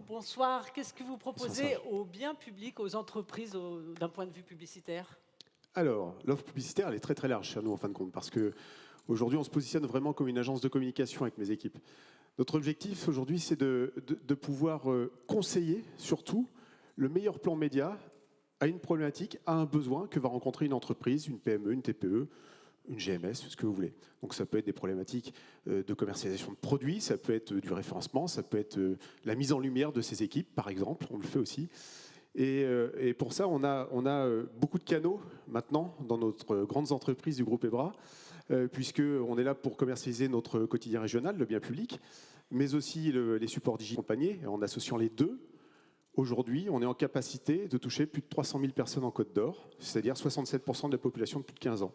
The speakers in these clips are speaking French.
Bonsoir. Qu'est-ce que vous proposez au bien public, aux entreprises, d'un point de vue publicitaire? Alors, l'offre publicitaire, elle est très très large chez nous en fin de compte, parce que aujourd'hui, on se positionne vraiment comme une agence de communication avec mes équipes. Notre objectif aujourd'hui, c'est de pouvoir conseiller surtout le meilleur plan média à une problématique, à un besoin que va rencontrer une entreprise, une PME, une TPE, une GMS, ce que vous voulez. Donc ça peut être des problématiques de commercialisation de produits, ça peut être du référencement, ça peut être la mise en lumière de ces équipes, par exemple, on le fait aussi. Et pour ça, on a beaucoup de canaux maintenant dans notre grandes entreprises du groupe EBRA, puisqu'on est là pour commercialiser notre quotidien régional, le bien public, mais aussi les supports digitaux accompagnés. En associant les deux, aujourd'hui, on est en capacité de toucher plus de 300 000 personnes en Côte d'Or, c'est-à-dire 67% de la population de plus de 15 ans.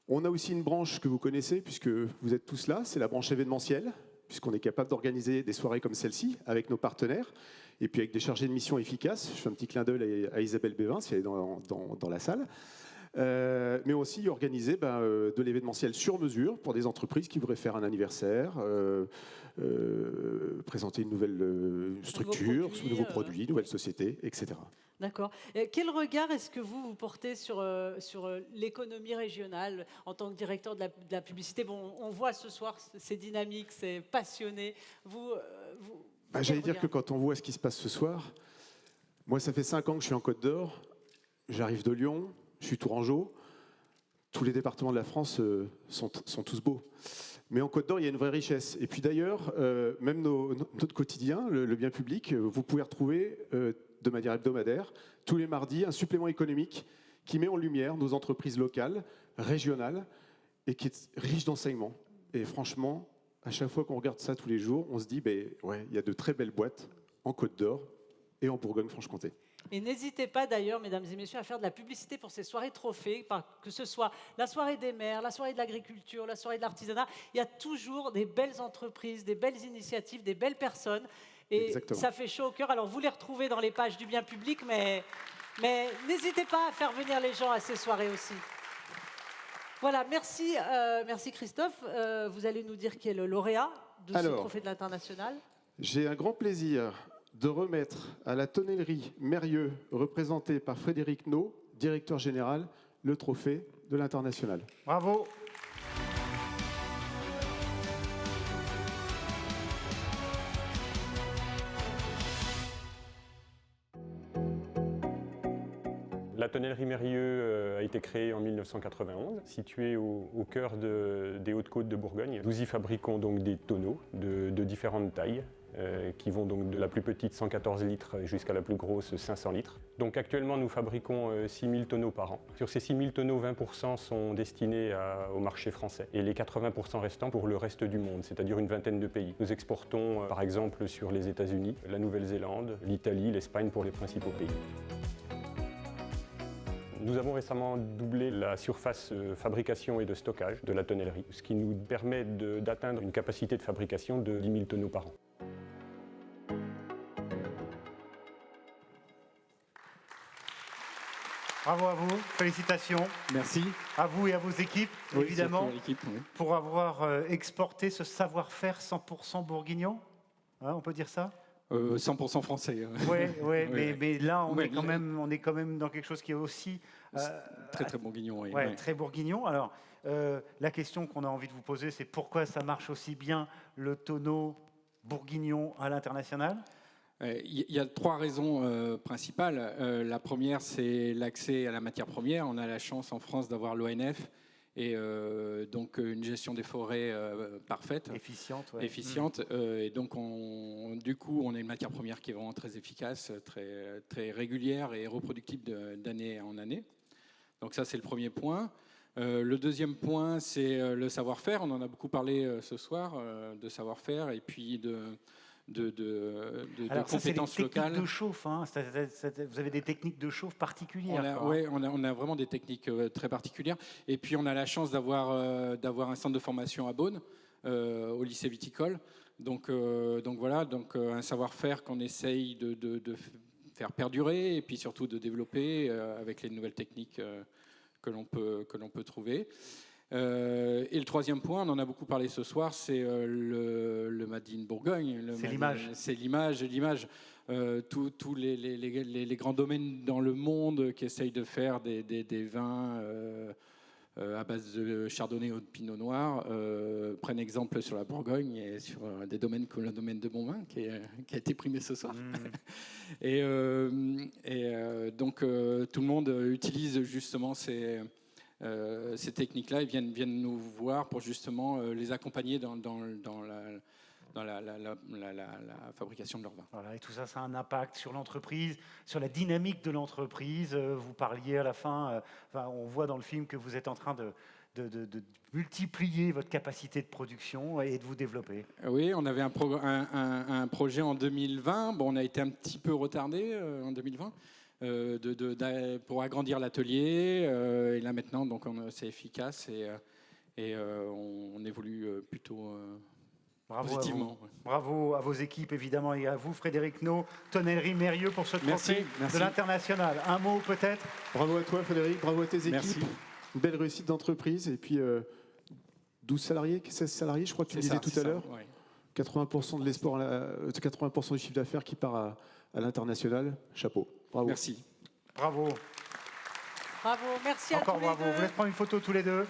On a aussi une branche que vous connaissez, puisque vous êtes tous là, c'est la branche événementielle, puisqu'on est capable d'organiser des soirées comme celle-ci avec nos partenaires, et puis avec des chargés de mission efficaces. Je fais un petit clin d'œil à Isabelle Bévin, si elle est dans la salle. Mais aussi organiser de l'événementiel sur mesure pour des entreprises qui voudraient faire un anniversaire, présenter une nouvelle structure, de nouveaux produits, nouvelles sociétés, etc. D'accord. Quel regard est-ce que vous portez sur l'économie régionale en tant que directeur de la publicité? Bon, on voit ce soir, c'est dynamique, c'est passionné. J'allais dire que quand on voit ce qui se passe ce soir, moi ça fait 5 ans que je suis en Côte d'Or, j'arrive de Lyon, je suis tourangeau, tous les départements de la France sont tous beaux. Mais en Côte d'Or, il y a une vraie richesse. Et puis d'ailleurs, même notre quotidien, le bien public, vous pouvez retrouver de manière hebdomadaire, tous les mardis, un supplément économique qui met en lumière nos entreprises locales, régionales, et qui est riche d'enseignements. Et franchement, à chaque fois qu'on regarde ça tous les jours, on se dit, il y a de très belles boîtes en Côte d'Or et en Bourgogne-Franche-Comté. Et n'hésitez pas d'ailleurs, mesdames et messieurs, à faire de la publicité pour ces soirées trophées, que ce soit la soirée des maires, la soirée de l'agriculture, la soirée de l'artisanat. Il y a toujours des belles entreprises, des belles initiatives, des belles personnes. Et exactement. Ça fait chaud au cœur. Alors vous les retrouvez dans les pages du bien public, mais n'hésitez pas à faire venir les gens à ces soirées aussi. Voilà, merci Christophe. Vous allez nous dire qui est le lauréat de ce trophée de l'international. J'ai un grand plaisir de remettre à la tonnellerie Mérieux, représentée par Frédéric Naud, directeur général, le trophée de l'international. Bravo. La tonnellerie Mérieux a été créée en 1991, située au cœur des Hautes-Côtes de Bourgogne. Nous y fabriquons donc des tonneaux de différentes tailles, qui vont donc de la plus petite 114 litres jusqu'à la plus grosse 500 litres. Donc actuellement nous fabriquons 6000 tonneaux par an. Sur ces 6000 tonneaux, 20% sont destinés au marché français et les 80% restants pour le reste du monde, c'est-à-dire une vingtaine de pays. Nous exportons par exemple sur les États-Unis, la Nouvelle-Zélande, l'Italie, l'Espagne pour les principaux pays. Nous avons récemment doublé la surface fabrication et de stockage de la tonnellerie, ce qui nous permet d'atteindre une capacité de fabrication de 10 000 tonneaux par an. Bravo à vous, félicitations. Merci. À vous et à vos équipes, évidemment, oui. Pour avoir exporté ce savoir-faire 100% bourguignon. Hein, on peut dire ça 100% français. Oui, mais là, on est quand même dans quelque chose qui est aussi... très bourguignon, oui. Très bourguignon. Alors, la question qu'on a envie de vous poser, c'est pourquoi ça marche aussi bien le tonneau bourguignon à l'international ? Il y a 3 raisons principales. La première, c'est l'accès à la matière première. On a la chance en France d'avoir l'ONF et donc une gestion des forêts parfaite. Efficiente. Et donc, du coup, on a une matière première qui est vraiment très efficace, très régulière et reproductible d'année en année. Donc ça, c'est le premier point. Le deuxième point, c'est le savoir-faire. On en a beaucoup parlé ce soir, de savoir-faire et puis de compétences locales. De chauffe, hein. Vous avez des techniques de chauffe particulières. On a vraiment des techniques très particulières. Et puis on a la chance d'avoir un centre de formation à Beaune, au lycée viticole. Donc voilà, un savoir-faire qu'on essaye de faire perdurer et puis surtout de développer avec les nouvelles techniques que l'on peut trouver. Et le troisième point, on en a beaucoup parlé ce soir, c'est le Made in Bourgogne. C'est l'image. C'est l'image. Tous les grands domaines dans le monde qui essayent de faire des vins à base de chardonnay ou de pinot noir prennent exemple sur la Bourgogne et sur des domaines comme le domaine de Bonvin qui a été primé ce soir. Et donc tout le monde utilise justement ces techniques-là et viennent nous voir pour justement les accompagner dans la fabrication de leur vin. Voilà, et tout ça, ça a un impact sur l'entreprise, sur la dynamique de l'entreprise. Vous parliez à la fin, on voit dans le film que vous êtes en train de multiplier votre capacité de production et de vous développer. Oui, on avait un projet en 2020. Bon, on a été un petit peu retardé en 2020 pour agrandir l'atelier. Et là maintenant, donc, c'est efficace et on évolue plutôt... Bravo positivement. à vous. Bravo à vos équipes, évidemment, et à vous, Frédéric Naud, Tonnellerie Mérieux, pour ce trophée de l'international. Un mot, peut-être? Bravo à toi, Frédéric. Bravo à tes équipes. Merci. Une belle réussite d'entreprise. Et puis, 12 salariés, 16 salariés, je crois que tu me disais tout à l'heure. Ouais. 80% de l'export, 80% du chiffre d'affaires qui part à l'international. Chapeau. Bravo. Merci. Bravo. Bravo, merci à Encore tous les bravo. deux. Vous voulez prendre une photo tous les deux?